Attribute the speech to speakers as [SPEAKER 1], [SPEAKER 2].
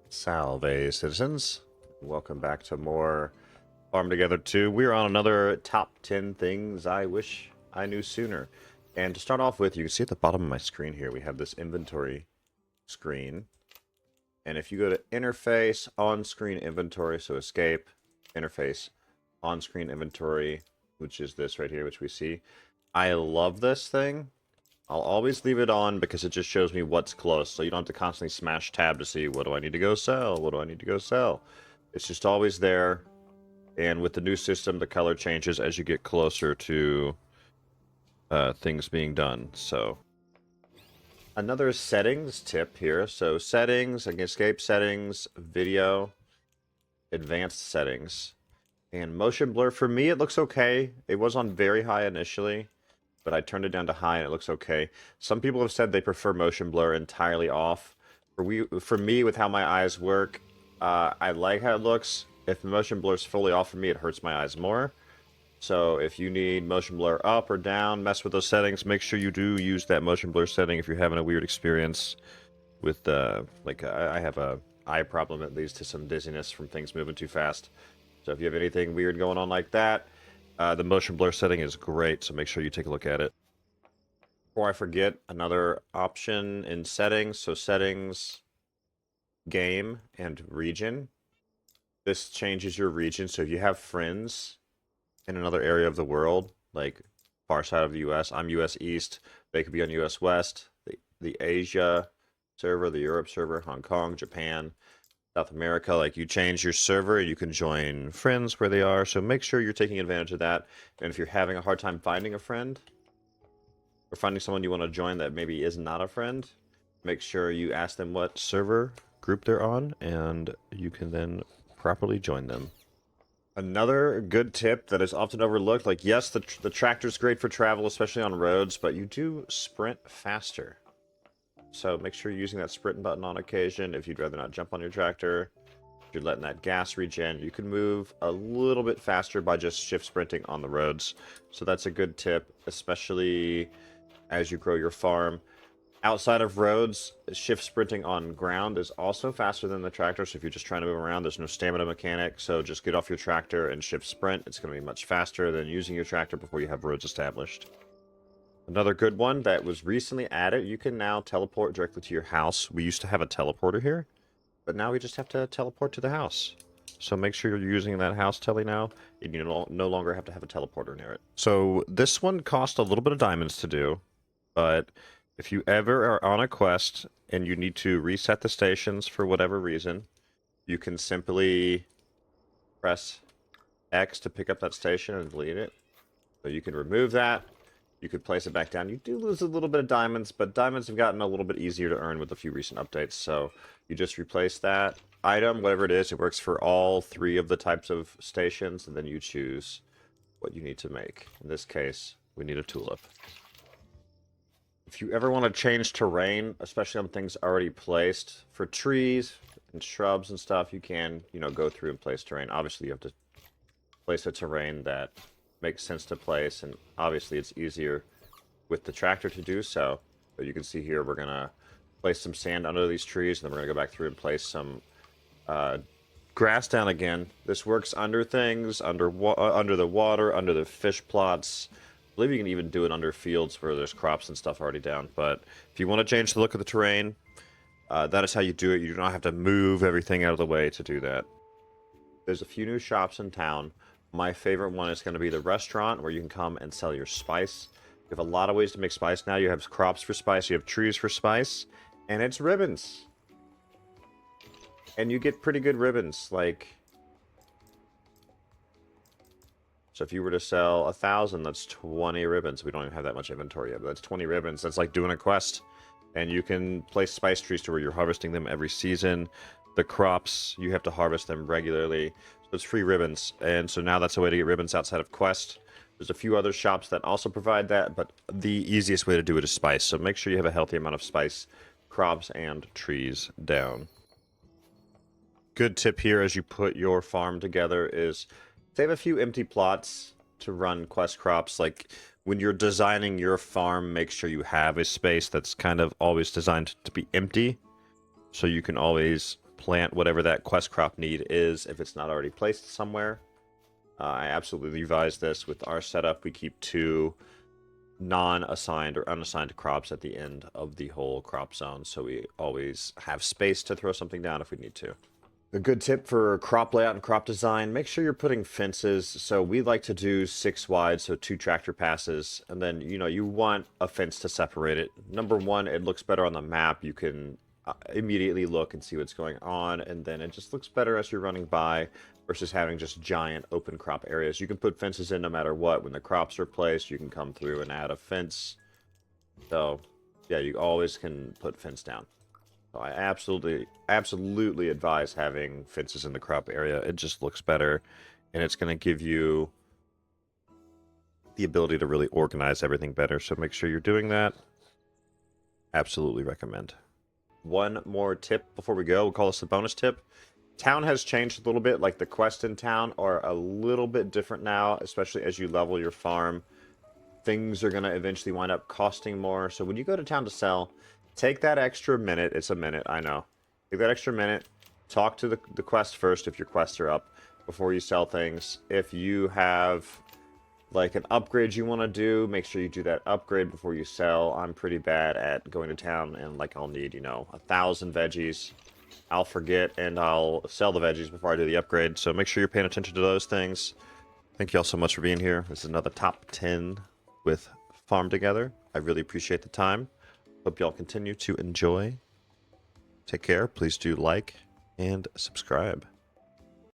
[SPEAKER 1] Salve, citizens. Welcome back to more Farm Together 2. We're on another top 10 things I wish I knew sooner. And to start off with, you can see at the bottom of my screen here, we have this inventory screen. And if you go to interface, on-screen inventory, so escape, interface, on-screen inventory, which is this right here, which we see. I love this thing. I'll always leave it on because it just shows me what's close, so you don't have to constantly smash tab to see what do I need to go sell, what do I need to go sell. It's just always there, and with the new system, the color changes as you get closer to things being done. So another settings tip here. So settings, I can escape settings, video, advanced settings, and motion blur. For me, it looks okay. It was on very high initially, but I turned it down to high and it looks okay. Some people have said they prefer motion blur entirely off. For me, with how my eyes work, I like how it looks. If the motion blur is fully off for me, it hurts my eyes more. So if you need motion blur up or down, mess with those settings. Make sure you do use that motion blur setting if you're having a weird experience with, I have a eye problem that leads to some dizziness from things moving too fast. So if you have anything weird going on like that, the motion blur setting is great, so make sure you take a look at it. Before I forget, another option in settings, so settings, game, and region. This changes your region, so if you have friends in another area of the world, like far side of the US, I'm US East, they could be on US West, the Asia server, the Europe server, Hong Kong, Japan, South America, like you change your server, you can join friends where they are, so make sure you're taking advantage of that. And if you're having a hard time finding a friend, or finding someone you want to join that maybe is not a friend, make sure you ask them what server group they're on, and you can then properly join them. Another good tip that is often overlooked, like yes, the tractor's great for travel, especially on roads, but you do sprint faster. So make sure you're using that sprint button on occasion. If you'd rather not jump on your tractor, if you're letting that gas regen, you can move a little bit faster by just shift sprinting on the roads. So that's a good tip, especially as you grow your farm. Outside of roads, shift sprinting on ground is also faster than the tractor. So if you're just trying to move around, there's no stamina mechanic. So just get off your tractor and shift sprint. It's going to be much faster than using your tractor before you have roads established. Another good one that was recently added, you can now teleport directly to your house. We used to have a teleporter here, but now we just have to teleport to the house. So make sure you're using that house tele now, and you no longer have to have a teleporter near it. So this one cost a little bit of diamonds to do, but if you ever are on a quest and you need to reset the stations for whatever reason, you can simply press X to pick up that station and delete it. So you can remove that. You could place it back down. You do lose a little bit of diamonds, but diamonds have gotten a little bit easier to earn with a few recent updates. So you just replace that item, whatever it is. It works for all three of the types of stations, and then you choose what you need to make. In this case, we need a tulip. If you ever want to change terrain, especially on things already placed, for trees and shrubs and stuff, you can, go through and place terrain. Obviously, you have to place a terrain that makes sense to place, and obviously it's easier with the tractor to do so. But you can see here we're gonna place some sand under these trees, and then we're gonna go back through and place some grass down again. This works under things, under the water, under the fish plots. I believe you can even do it under fields where there's crops and stuff already down. But if you want to change the look of the terrain, that is how you do it. You do not have to move everything out of the way to do that. There's a few new shops in town. My favorite one is going to be the restaurant, where you can come and sell your spice. You have a lot of ways to make spice now. You have crops for spice, you have trees for spice, and it's ribbons. And you get pretty good ribbons, like... So if you were to sell 1,000, that's 20 ribbons. We don't even have that much inventory yet, but that's 20 ribbons. That's like doing a quest. And you can place spice trees to where you're harvesting them every season. The crops, you have to harvest them regularly. So it's free ribbons. And so now that's a way to get ribbons outside of quest. There's a few other shops that also provide that, but the easiest way to do it is spice. So make sure you have a healthy amount of spice, crops, and trees down. Good tip here as you put your farm together is save a few empty plots to run quest crops. Like when you're designing your farm, make sure you have a space that's kind of always designed to be empty, so you can always plant whatever that quest crop need is if it's not already placed somewhere. I absolutely advise this. With our setup, we keep 2 non-assigned or unassigned crops at the end of the whole crop zone, so we always have space to throw something down if we need to. A good tip for crop layout and crop design, make sure you're putting fences. So we like to do 6 wide, so 2 tractor passes, and then you want a fence to separate it. Number one, it looks better on the map. You can immediately look and see what's going on, and then it just looks better as you're running by versus having just giant open crop areas. You can put fences in no matter what. When the crops are placed, you can come through and add a fence. So yeah, you always can put fence down. So I absolutely advise having fences in the crop area. It just looks better, and it's going to give you the ability to really organize everything better. So make sure you're doing that. Absolutely recommend. One more tip before we go. We'll call this the bonus tip. Town has changed a little bit. Like the quests in town are a little bit different now, especially as you level your farm. Things are going to eventually wind up costing more. So when you go to town to sell, take that extra minute. It's a minute, I know. Take that extra minute. Talk to the quest first if your quests are up before you sell things. If you have like an upgrade you want to do, make sure you do that upgrade before you sell. I'm pretty bad at going to town and like I'll need, 1,000 veggies. I'll forget and I'll sell the veggies before I do the upgrade. So make sure you're paying attention to those things. Thank you all so much for being here. This is another top 10 with Farm Together. I really appreciate the time. Hope y'all continue to enjoy. Take care. Please do like and subscribe.